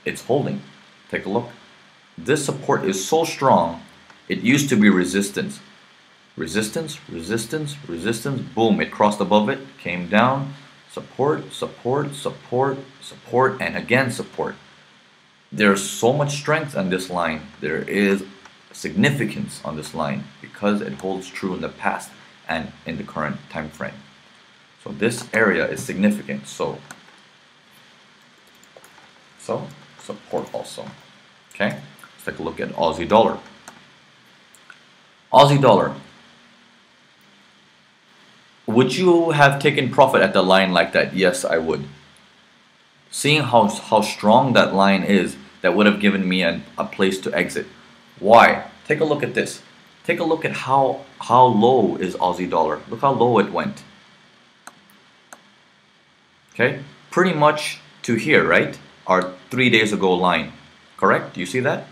Speaker 1: it's holding. Take a look. This support is so strong, it used to be resistance. Resistance, resistance, resistance, boom, it crossed above it, came down, support, support, support, support, and again support. There's so much strength on this line. There is significance on this line because it holds true in the past and in the current time frame. So this area is significant. So support also. Okay, let's take a look at Aussie dollar. Aussie dollar. Would you have taken profit at the line like that? Yes, I would. Seeing how strong that line is, that would have given me a place to exit. Why? Take a look at this. Take a look at how low is Aussie dollar. Look how low it went. Okay, pretty much to here, right? Our 3 days ago line, correct? Do you see that?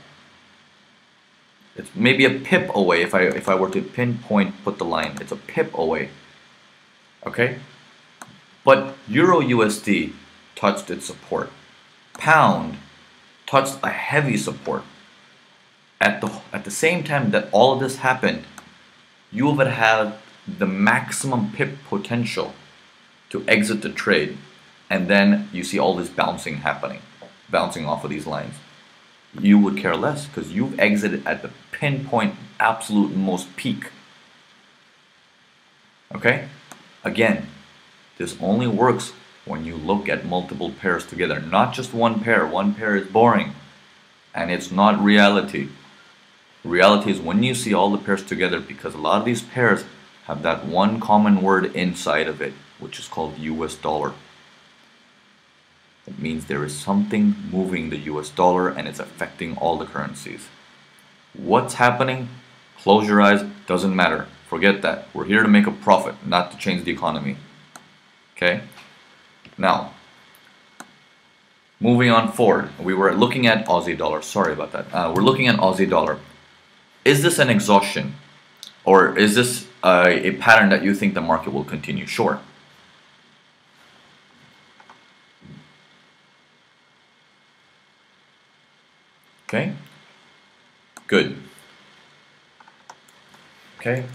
Speaker 1: It's maybe a pip away if I were to pinpoint put the line. It's a pip away. Okay? But Euro USD touched its support. Pound touched a heavy support. At the same time that all of this happened, you would have the maximum pip potential to exit the trade. And then you see all this bouncing happening, bouncing off of these lines. You would care less because you've exited at the pinpoint absolute most peak. Okay? Again, this only works when you look at multiple pairs together, not just one pair. One pair is boring and it's not reality. Reality is when you see all the pairs together, because a lot of these pairs have that one common word inside of it, which is called US dollar. It means there is something moving the US dollar and it's affecting all the currencies. What's happening? Close your eyes, doesn't matter. Forget that. We're here to make a profit, not to change the economy. Okay? Now, moving on forward. We were looking at Aussie dollar. Sorry about that. We're looking at Aussie dollar. Is this an exhaustion? Or is this a pattern that you think the market will continue short? Okay, good. Okay,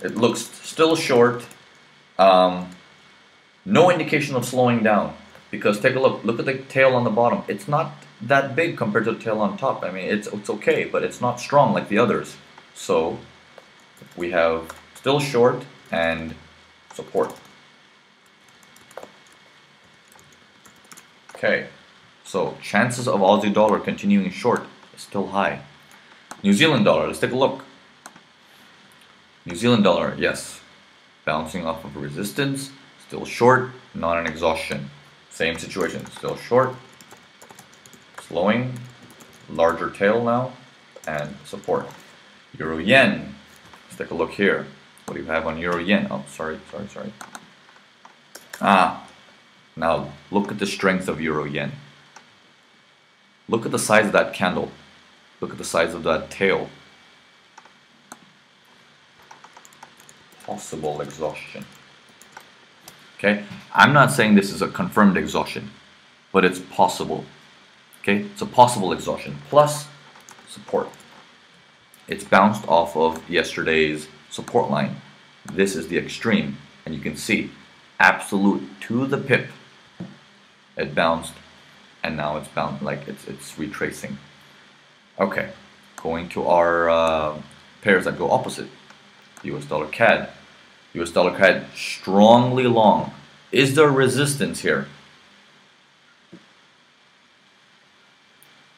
Speaker 1: it looks still short. No indication of slowing down, because take a look at the tail on the bottom. It's not that big compared to the tail on top. I mean, it's okay, but it's not strong like the others. So we have still short and support. Okay, So chances of Aussie dollar continuing short is still high. New Zealand dollar, let's take a look. New Zealand dollar, yes, bouncing off of resistance, still short, not an exhaustion. Same situation, still short, slowing, larger tail now, and support. Euro yen, let's take a look here. What do you have on Euro yen? Oh, sorry. Now look at the strength of Euro yen. Look at the size of that candle. Look at the size of that tail. Possible exhaustion. Okay, I'm not saying this is a confirmed exhaustion, but it's possible. Okay, it's a possible exhaustion plus support. It's bounced off of yesterday's support line. This is the extreme, and you can see absolute to the pip. It bounced, and now it's bounced like it's retracing. Okay, going to our pairs that go opposite. US dollar CAD. US dollar CAD strongly long. Is there resistance here?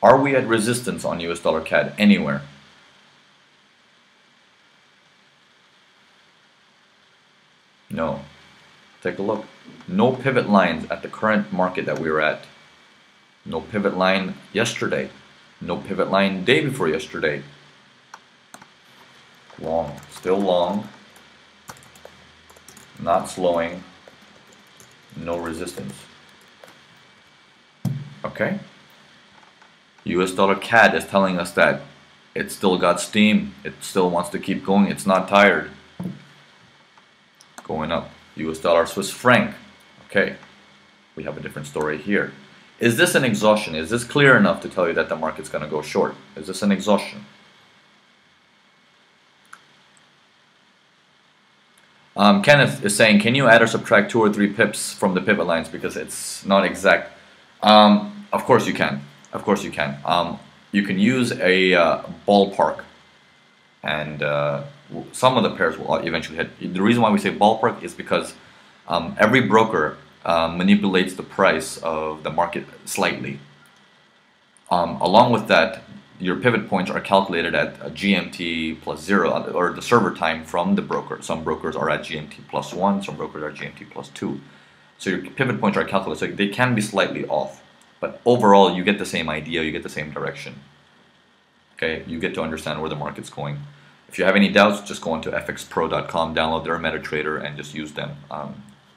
Speaker 1: Are we at resistance on US dollar CAD anywhere? No. Take a look. No pivot lines at the current market that we were at. No pivot line yesterday. No pivot line day before yesterday. Long. Still long. Not slowing. No resistance. Okay. US dollar CAD is telling us that it still got steam. It still wants to keep going. It's not tired. Going up. US dollar Swiss franc. Okay. We have a different story here. Is this an exhaustion? Is this clear enough to tell you that the market's going to go short? Is this an exhaustion? Kenneth is saying, can you add or subtract 2 or 3 pips from the pivot lines because it's not exact? Of course you can. Of course you can. You can use a ballpark, and some of the pairs will eventually hit. The reason why we say ballpark is because every broker manipulates the price of the market slightly. Along with that, your pivot points are calculated at GMT plus 0, or the server time from the broker. Some brokers are at GMT plus 1, some brokers are GMT plus 2. So your pivot points are calculated, so they can be slightly off. But overall, you get the same idea, you get the same direction. Okay, you get to understand where the market's going. If you have any doubts, just go onto fxpro.com, download their MetaTrader, and just use them.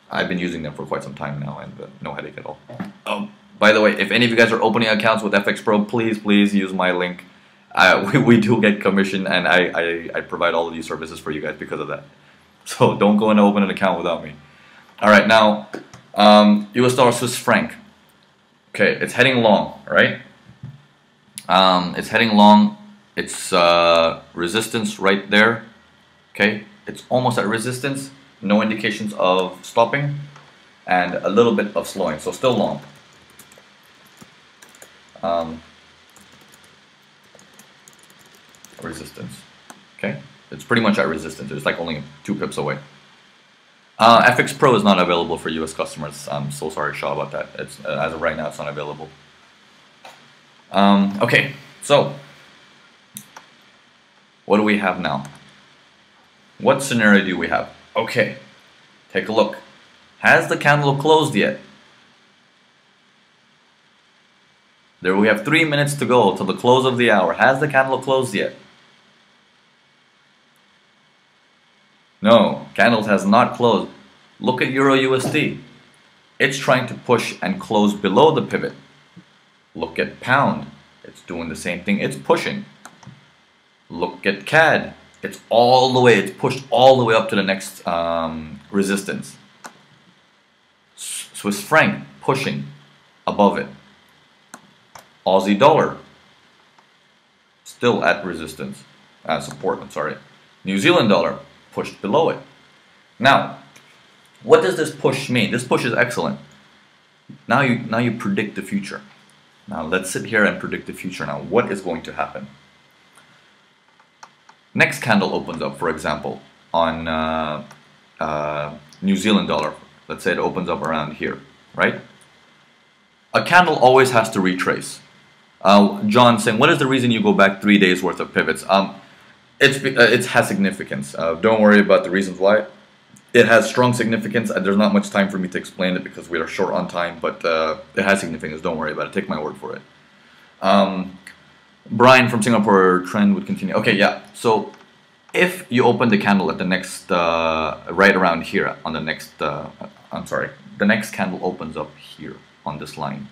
Speaker 1: I've been using them for quite some time now, and no headache at all. Oh, by the way, if any of you guys are opening accounts with FX Pro, please use my link. We do get commission, and I provide all of these services for you guys because of that. So don't go and open an account without me. All right, now US dollar Swiss franc. Okay, it's heading long, right? It's heading long. It's resistance right there. Okay, it's almost at resistance. No indications of stopping, and a little bit of slowing. So still long. Resistance. Okay, it's pretty much at resistance. It's like only 2 pips away. FX Pro is not available for US customers. I'm so sorry, Shaw, about that. It's as of right now, it's not available. Okay, so what do we have now? What scenario do we have? Okay, take a look. Has the candle closed yet? There we have 3 minutes to go till the close of the hour. Has the candle closed yet? No, candles has not closed. Look at Euro USD. It's trying to push and close below the pivot. Look at pound. It's doing the same thing. It's pushing. Look at CAD. It's pushed all the way up to the next resistance. Swiss franc pushing above it. Aussie dollar still at resistance, support, I'm sorry. New Zealand dollar pushed below it. Now, what does this push mean? This push is excellent. Now you predict the future. Now let's sit here and predict the future. Now, what is going to happen? Next candle opens up, for example, on New Zealand dollar. Let's say it opens up around here, right? A candle always has to retrace. John saying, what is the reason you go back 3 days worth of pivots? It has significance. Don't worry about the reasons why. It has strong significance. There's not much time for me to explain it because we are short on time, but it has significance. Don't worry about it. Take my word for it. Brian from Singapore, trend would continue. Okay, yeah. So if you open the candle at the next, right around here on the next, I'm sorry, the next candle opens up here on this line.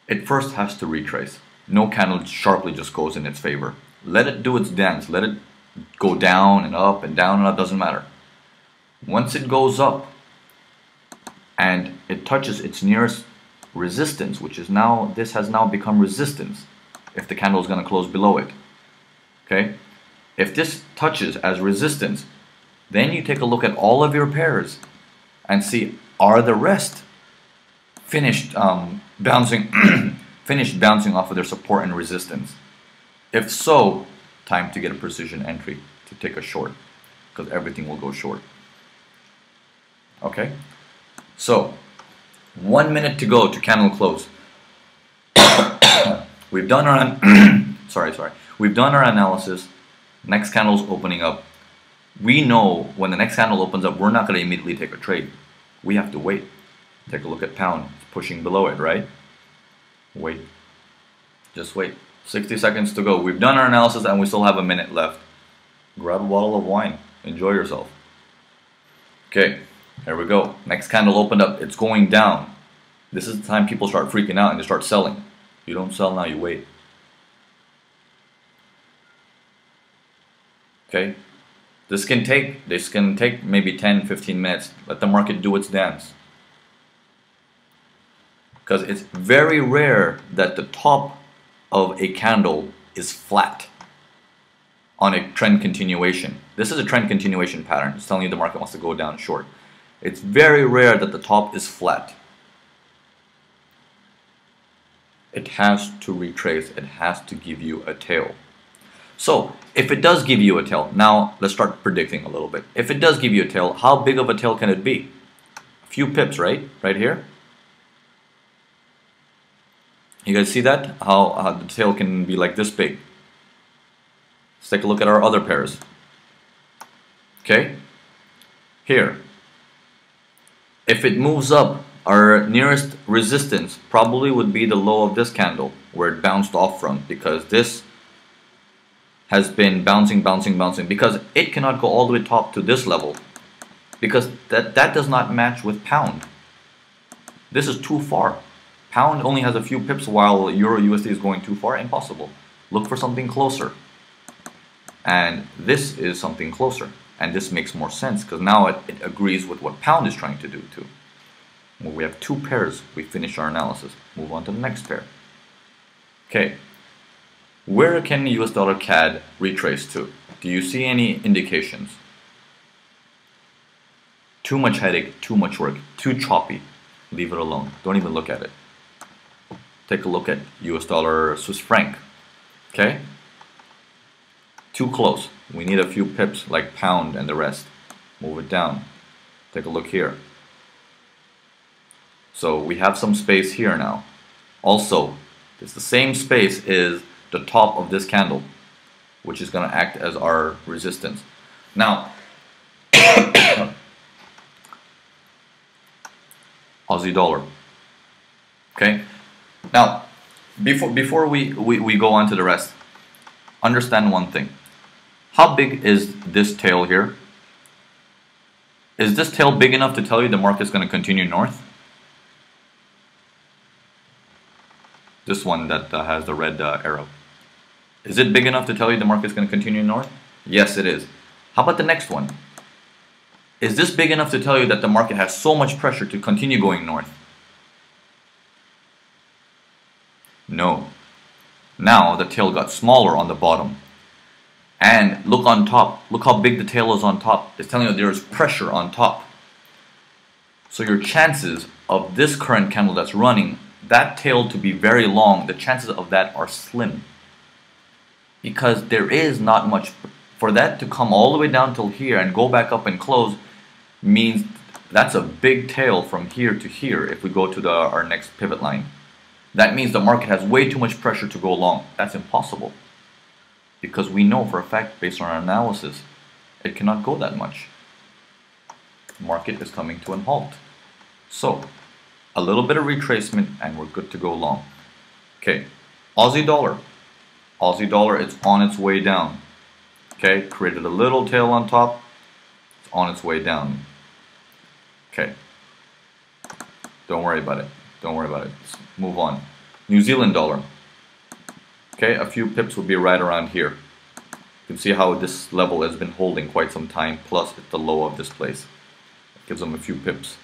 Speaker 1: It first has to retrace. No candle sharply just goes in its favor. Let it do its dance. Let it go down and up and down and up, doesn't matter. Once it goes up and it touches its nearest resistance, which is now, this has now become resistance if the candle is going to close below it. Okay? If this touches as resistance, then you take a look at all of your pairs and see, are the rest finished bouncing finished bouncing off of their support and resistance? If so, time to get a precision entry to take a short, because everything will go short. Okay, so 1 minute to go to candle close. We've done our we've done our analysis. Next candle's opening up. We know when the next candle opens up, we're not going to immediately take a trade. We have to wait. Take a look at pound. It's pushing below it, right? Wait. Just wait. 60 seconds to go. We've done our analysis and we still have a minute left. Grab a bottle of wine. Enjoy yourself. Okay, here we go. Next candle opened up. It's going down. This is the time people start freaking out and they start selling. You don't sell now, you wait. Okay, this can take maybe 10-15 minutes. Let the market do its dance. Because it's very rare that the top of a candle is flat on a trend continuation. This is a trend continuation pattern. It's telling you the market wants to go down short. It's very rare that the top is flat. It has to retrace. It has to give you a tail. So if it does give you a tail, now let's start predicting a little bit. If it does give you a tail, how big of a tail can it be? A few pips, right? Right here. You guys see that? How the tail can be like this big. Let's take a look at our other pairs. Okay? Here. If it moves up, our nearest resistance probably would be the low of this candle, where it bounced off from, because this has been bouncing, because it cannot go all the way top to this level, because that does not match with pound. This is too far. Pound only has a few pips while Euro USD is going too far. Impossible. Look for something closer. And this is something closer. And this makes more sense because now it agrees with what pound is trying to do too. Well, we have two pairs. We finish our analysis. Move on to the next pair. Okay. Where can US dollar CAD retrace to? Do you see any indications? Too much headache, too much work, too choppy. Leave it alone. Don't even look at it. Take a look at US dollar Swiss franc. Okay? Too close. We need a few pips like pound and the rest. Move it down. Take a look here. So we have some space here now. Also, it's the same space as the top of this candle, which is going to act as our resistance. Now, Aussie dollar. Okay? Now, before we go on to the rest, understand one thing. How big is this tail here? Is this tail big enough to tell you the market's going to continue north? This one that has the red arrow. Is it big enough to tell you the market's going to continue north? Yes, it is. How about the next one? Is this big enough to tell you that the market has so much pressure to continue going north? No. Now the tail got smaller on the bottom. And look on top. Look how big the tail is on top. It's telling you there is pressure on top. So your chances of this current candle that's running, that tail to be very long, the chances of that are slim. Because there is not much. For that to come all the way down till here and go back up and close means That's a big tail from here to here if we go to our next pivot line. That means the market has way too much pressure to go long. That's impossible. Because we know for a fact, based on our analysis, it cannot go that much. The market is coming to an halt. So, a little bit of retracement and we're good to go long. Okay, Aussie dollar. Aussie dollar, it's on its way down. Okay, created a little tail on top. It's on its way down. Okay, don't worry about it. Don't worry about it. Let's move on. New Zealand dollar. Okay, a few pips will be right around here. You can see how this level has been holding quite some time, plus it's the low of this place. It gives them a few pips.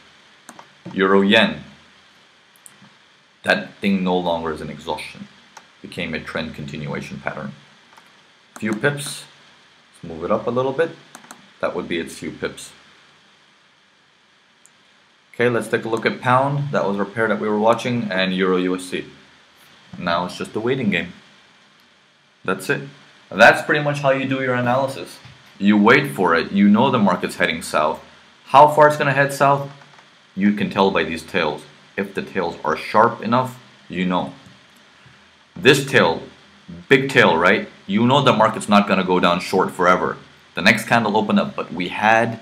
Speaker 1: Euro yen. That thing no longer is an exhaustion. Became a trend continuation pattern. Few pips. Let's move it up a little bit. That would be its few pips. Okay, let's take a look at pound. That was our pair that we were watching, and Euro USD. Now it's just a waiting game. That's it. That's pretty much how you do your analysis. You wait for it. You know the market's heading south. How far it's going to head south? You can tell by these tails. If the tails are sharp enough, you know. This tail, big tail, right? You know the market's not going to go down short forever. The next candle opened up, but we had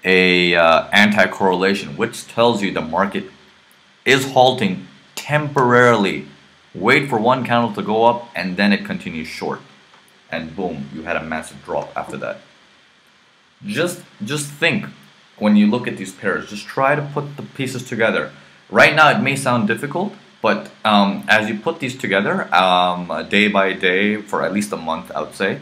Speaker 1: a anti-correlation, which tells you the market is halting temporarily. Wait for one candle to go up and then it continues short, and boom, you had a massive drop after that. Just think when you look at these pairs, just try to put the pieces together. Right now it may sound difficult, but as you put these together day by day for at least a month, I would say,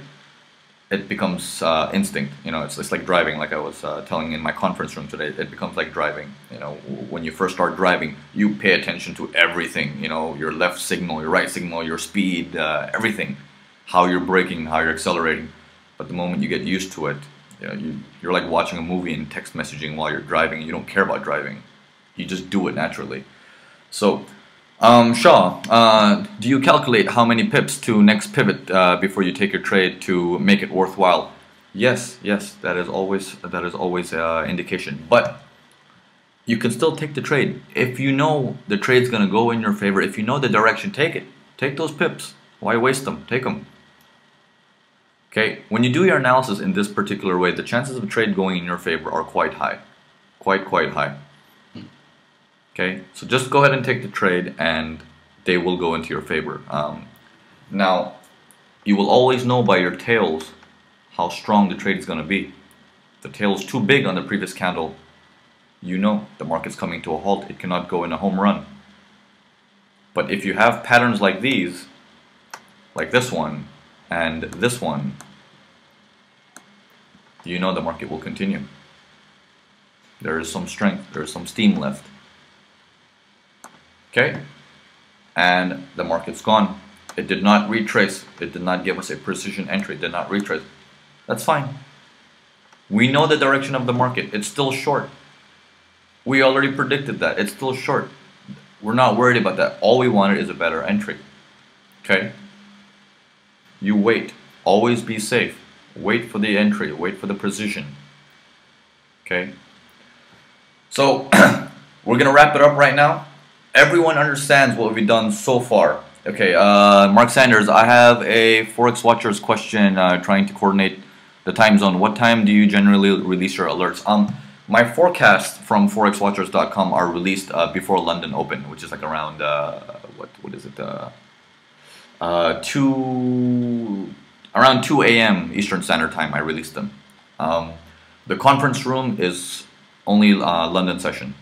Speaker 1: it becomes instinct. You know, it's like driving, like I was telling in my conference room today. It becomes like driving. You know, when you first start driving, you pay attention to everything. You know, your left signal, your right signal, your speed, everything. How you're braking, how you're accelerating. But the moment you get used to it, you know, you're like watching a movie and text messaging while you're driving. You don't care about driving. You just do it naturally. So, Shaw, do you calculate how many pips to next pivot before you take your trade to make it worthwhile? Yes, that is always indication. But you can still take the trade if you know the trade's gonna go in your favor. If you know the direction, take it. Take those pips. Why waste them? Take them. Okay. When you do your analysis in this particular way, the chances of a trade going in your favor are quite high, quite high. Okay, so just go ahead and take the trade and they will go into your favor. Now, you will always know by your tails how strong the trade is going to be. If the tail is too big on the previous candle, you know the market's coming to a halt. It cannot go in a home run. But if you have patterns like these, like this one and this one, you know the market will continue. There is some strength, there is some steam left. Okay, and the market's gone. It did not retrace. It did not give us a precision entry. It did not retrace. That's fine. We know the direction of the market. It's still short. We already predicted that. It's still short. We're not worried about that. All we wanted is a better entry. Okay? You wait. Always be safe. Wait for the entry. Wait for the precision. Okay? So, we're going to wrap it up right now. Everyone understands what we've done so far. Okay, Mark Sanders, I have a Forex Watchers question trying to coordinate the time zone. What time do you generally release your alerts? My forecasts from forexwatchers.com are released before London Open, which is like around, what is it? Around 2 a.m. Eastern Standard Time, I release them. The conference room is only London session.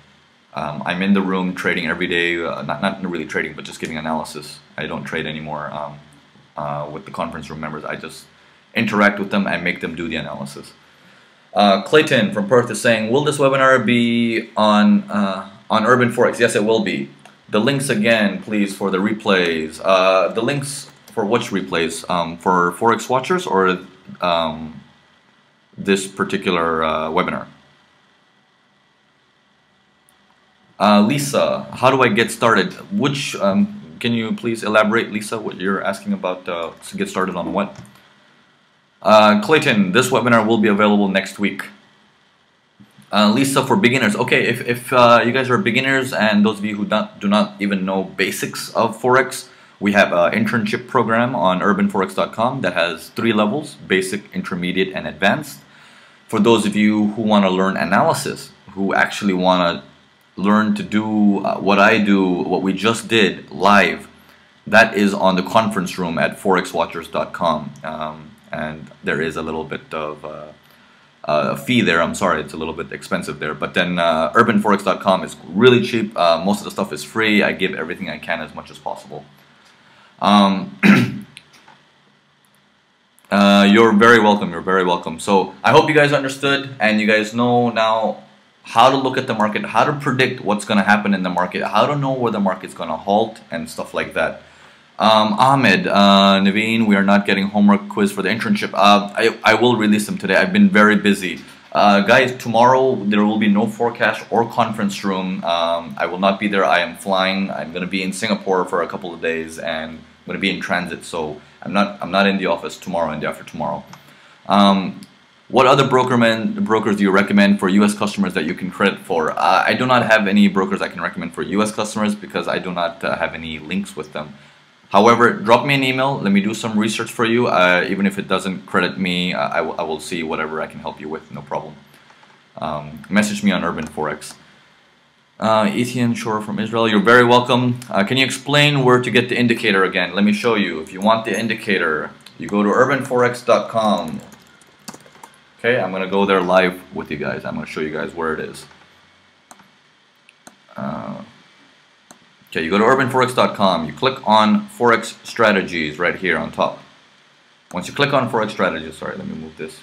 Speaker 1: I'm in the room trading every day, not really trading, but just giving analysis. I don't trade anymore with the conference room members. I just interact with them and make them do the analysis. Clayton from Perth is saying, will this webinar be on Urban Forex? Yes, it will be. The links again, please, for the replays. The links for which replays? For Forex Watchers or this particular webinar? Lisa, how do I get started? Which, can you please elaborate, Lisa, what you're asking about to get started on what? Clayton, this webinar will be available next week. Lisa, for beginners. Okay, if you guys are beginners and those of you who do not even know basics of Forex, we have an internship program on urbanforex.com that has 3 levels: basic, intermediate, and advanced. For those of you who want to learn analysis, who actually want to learn to do what I do, what we just did live, that is on the conference room at forexwatchers.com. And there is a little bit of a fee there. I'm sorry, it's a little bit expensive there. But then urbanforex.com is really cheap. Most of the stuff is free. I give everything I can as much as possible. You're very welcome. You're very welcome. So I hope you guys understood and you guys know now how to look at the market, how to predict what's going to happen in the market, how to know where the market's going to halt and stuff like that. Ahmed, Naveen, we are not getting homework quiz for the internship. I will release them today. I've been very busy. Guys, tomorrow there will be no forecast or conference room. I will not be there. I am flying. I'm going to be in Singapore for a couple of days and I'm going to be in transit. So I'm not in the office tomorrow and the after tomorrow. What other brokers do you recommend for US customers that you can credit for? I do not have any brokers I can recommend for US customers because I do not have any links with them. However, drop me an email, let me do some research for you. Even if it doesn't credit me, I will see whatever I can help you with, no problem. Message me on Urban Forex. Etienne Shore from Israel, you're very welcome. Can you explain where to get the indicator again? Let me show you. If you want the indicator, you go to urbanforex.com. Okay, I'm going to go there live with you guys. I'm going to show you guys where it is. Okay, you go to urbanforex.com, you click on Forex Strategies right here on top. Once you click on Forex Strategies, sorry, let me move this.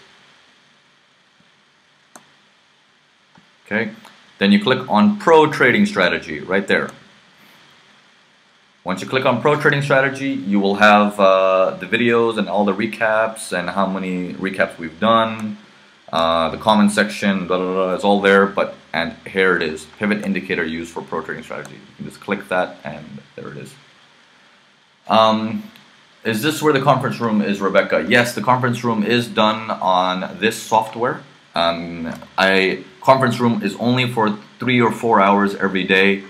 Speaker 1: Okay, then you click on Pro Trading Strategy right there. Once you click on Pro Trading Strategy, you will have the videos and all the recaps and how many recaps we've done. The comment section, blah, blah, blah, it's all there, and here it is, pivot indicator used for pro trading strategy. You can just click that and there it is. Is this where the conference room is, Rebecca? Yes, the conference room is done on this software. Conference room is only for 3 or 4 hours every day.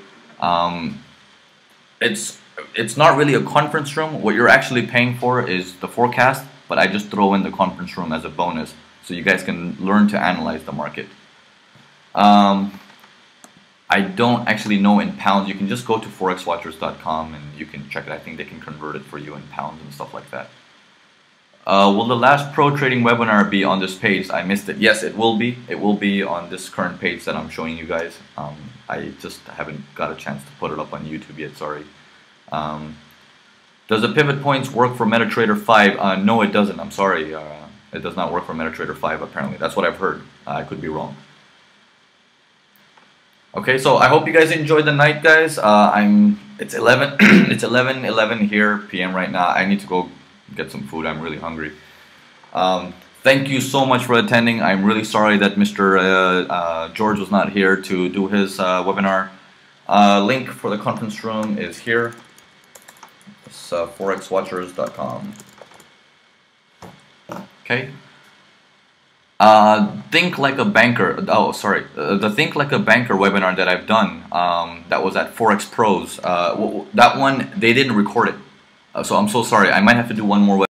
Speaker 1: It's not really a conference room. What you're actually paying for is the forecast, but I just throw in the conference room as a bonus, so you guys can learn to analyze the market. I don't actually know in pounds. You can just go to forexwatchers.com and you can check it. I think they can convert it for you in pounds and stuff like that. Will the last pro trading webinar be on this page? I missed it. Yes, it will be. It will be on this current page that I'm showing you guys. I just haven't got a chance to put it up on YouTube yet, sorry. Does the pivot points work for MetaTrader 5? No, it doesn't. I'm sorry. It does not work for MetaTrader 5 apparently. That's what I've heard. I could be wrong. Okay, so I hope you guys enjoyed the night, guys. It's 11 it's 11 here p.m. right now. I need to go get some food. I'm really hungry. Thank you so much for attending. I'm really sorry that Mr. George was not here to do his webinar. Link for the conference room is here. It's forexwatchers.com. Okay. Think Like a Banker. Oh, sorry. The Think Like a Banker webinar that I've done. That was at Forex Pros. That one they didn't record it, so I'm so sorry. I might have to do one more.